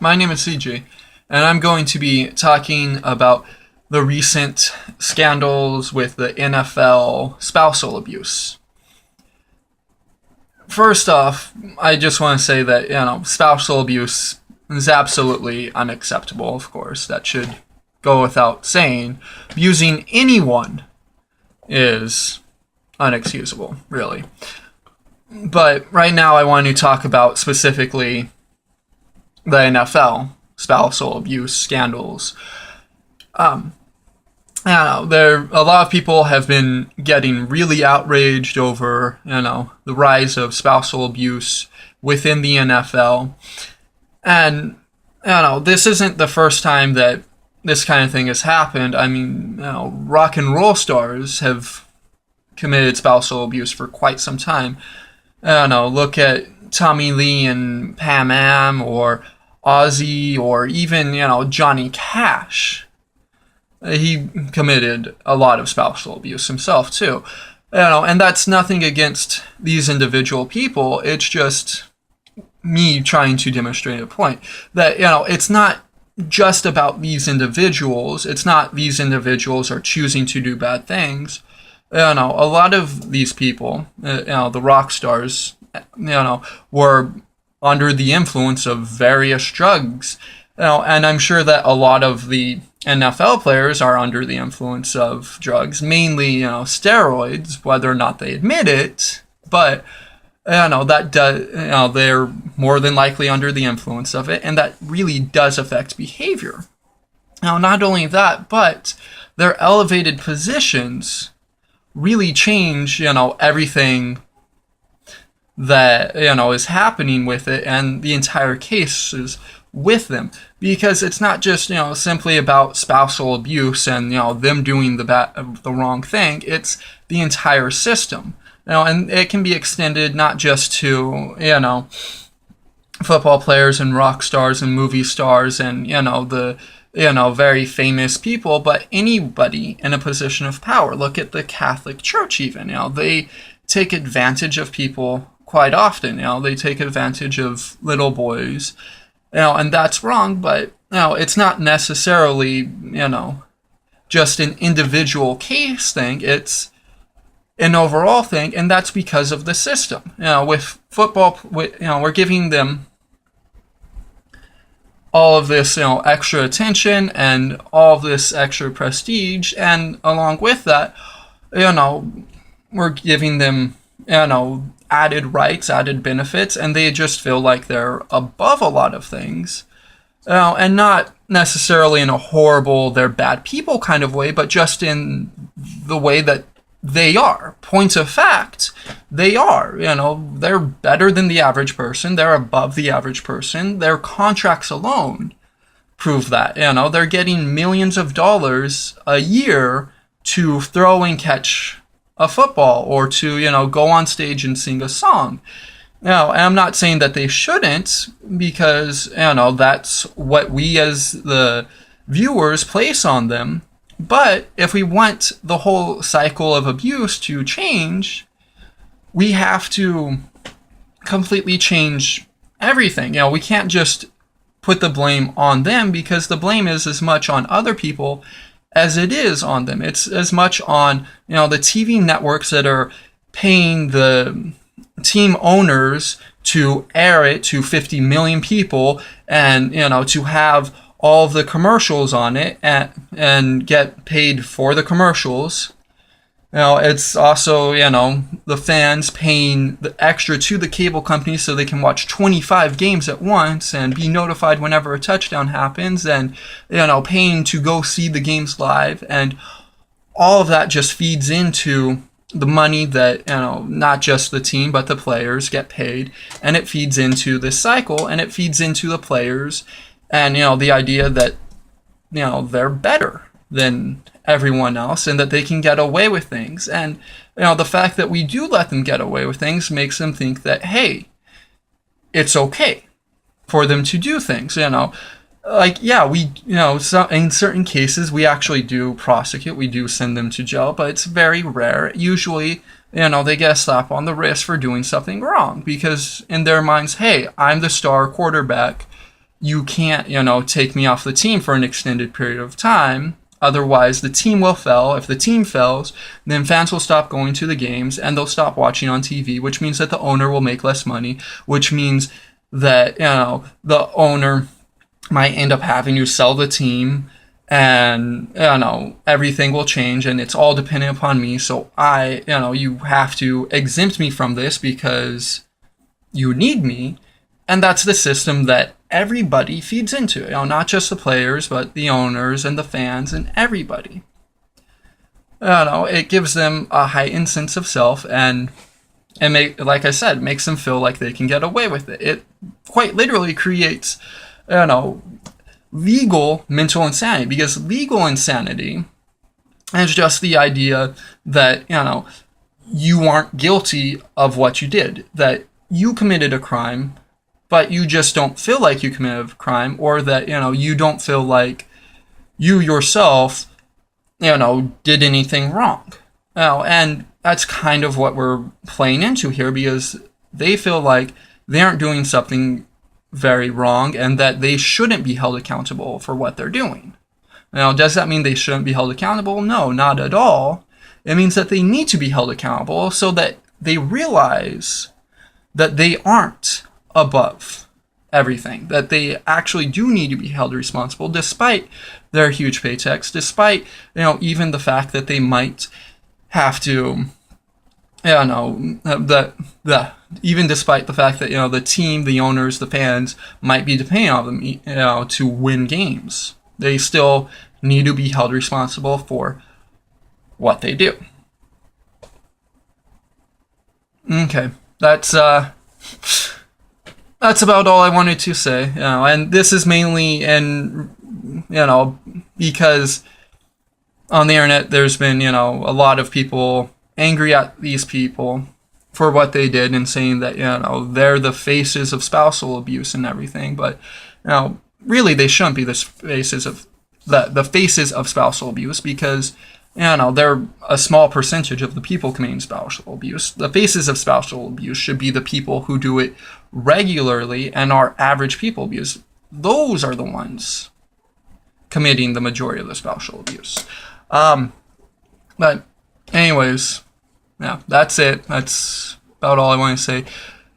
My name is CJ, and I'm going to be talking about the recent scandals with the NFL spousal abuse. First off, I just want to say that, spousal abuse is absolutely unacceptable, of course. That should go without saying. Abusing anyone is unexcusable, really. But right now I want to talk about specifically the NFL spousal abuse scandals. I don't know, a lot of people have been getting really outraged over, the rise of spousal abuse within the NFL. And, this isn't the first time that this kind of thing has happened. I mean, rock and roll stars have committed spousal abuse for quite some time. Look at Tommy Lee and Pam Am, or Ozzy, or even, Johnny Cash. He committed a lot of spousal abuse himself, too. And that's nothing against these individual people. It's just me trying to demonstrate a point that, it's not just about these individuals. It's not these individuals are choosing to do bad things. A lot of these people, the rock stars, were under the influence of various drugs. And I'm sure that a lot of the NFL players are under the influence of drugs, mainly, steroids, whether or not they admit it. But, that does, they're more than likely under the influence of it, and that really does affect behavior. Now, not only that, but their elevated positions really change, everything that, is happening with it, and the entire case is with them, because it's not just, simply about spousal abuse and, them doing the wrong thing. It's the entire system, and it can be extended not just to, football players and rock stars and movie stars and, the very famous people, but anybody in a position of power. Look at the Catholic Church even, they take advantage of people quite often. They take advantage of little boys, and that's wrong, but, it's not necessarily, just an individual case thing. It's an overall thing, and that's because of the system. With football, we're giving them all of this, extra attention and all of this extra prestige, and along with that, we're giving them, added rights, added benefits, and they just feel like they're above a lot of things, and not necessarily in a horrible, they're bad people kind of way, but just in the way that they are. Points of fact, they are. They're better than the average person. They're above the average person. Their contracts alone prove that. They're getting millions of dollars a year to throw and catch a football, or to, go on stage and sing a song. Now, I'm not saying that they shouldn't, because, that's what we as the viewers place on them. But if we want the whole cycle of abuse to change, we have to completely change everything. We can't just put the blame on them, because the blame is as much on other people as it is on them. It's as much on, the TV networks that are paying the team owners to air it to 50 million people, and, to have all of the commercials on it and get paid for the commercials. It's also, the fans paying the extra to the cable companies so they can watch 25 games at once and be notified whenever a touchdown happens, and, paying to go see the games live. And all of that just feeds into the money that, not just the team, but the players get paid. And it feeds into this cycle, and it feeds into the players. And, the idea that, they're better than everyone else, and that they can get away with things. And, the fact that we do let them get away with things makes them think that, hey, it's okay for them to do things, we, in certain cases, we actually do prosecute, we do send them to jail, but it's very rare. Usually, they get a slap on the wrist for doing something wrong, because in their minds, hey, I'm the star quarterback, you can't, take me off the team for an extended period of time. Otherwise, the team will fail. If the team fails, then fans will stop going to the games and they'll stop watching on TV, which means that the owner will make less money, which means that, the owner might end up having to sell the team, and, everything will change, and it's all dependent upon me. So you have to exempt me from this because you need me. And that's the system that everybody feeds into, not just the players, but the owners and the fans and everybody. It gives them a heightened sense of self, and like I said, makes them feel like they can get away with it. It quite literally creates, legal mental insanity, because legal insanity is just the idea that, you aren't guilty of what you did, that you committed a crime, but you just don't feel like you committed a crime, or that, you don't feel like you yourself, did anything wrong. And that's kind of what we're playing into here, because they feel like they aren't doing something very wrong and that they shouldn't be held accountable for what they're doing. Now, does that mean they shouldn't be held accountable? No, not at all. It means that they need to be held accountable so that they realize that they aren't above everything, that they actually do need to be held responsible despite their huge paychecks, despite, even the fact that they might have to, even despite the fact that, the team, the owners, the fans might be depending on them, to win games. They still need to be held responsible for what they do. Okay, that's about all I wanted to say, and this is mainly because on the internet there's been, a lot of people angry at these people for what they did and saying that, they're the faces of spousal abuse and everything, but, really they shouldn't be the faces of spousal abuse, because, they're a small percentage of the people committing spousal abuse. The faces of spousal abuse should be the people who do it regularly and are average people, because those are the ones committing the majority of the spousal abuse. But anyways, yeah, that's it. That's about all I want to say.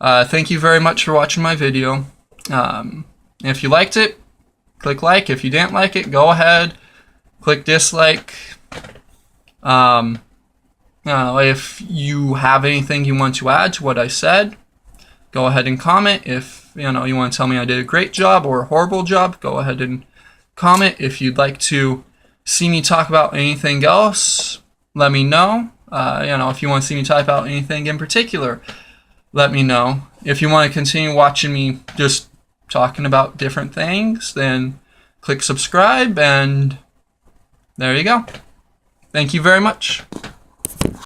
Thank you very much for watching my video. If you liked it, click like. If you didn't like it, go ahead, click dislike. If you have anything you want to add to what I said, go ahead and comment. If you want to tell me I did a great job or a horrible job, go ahead and comment. If you'd like to see me talk about anything else, let me know. If you want to see me talk about anything in particular, let me know. If you want to continue watching me just talking about different things, then click subscribe, and there you go. Thank you very much.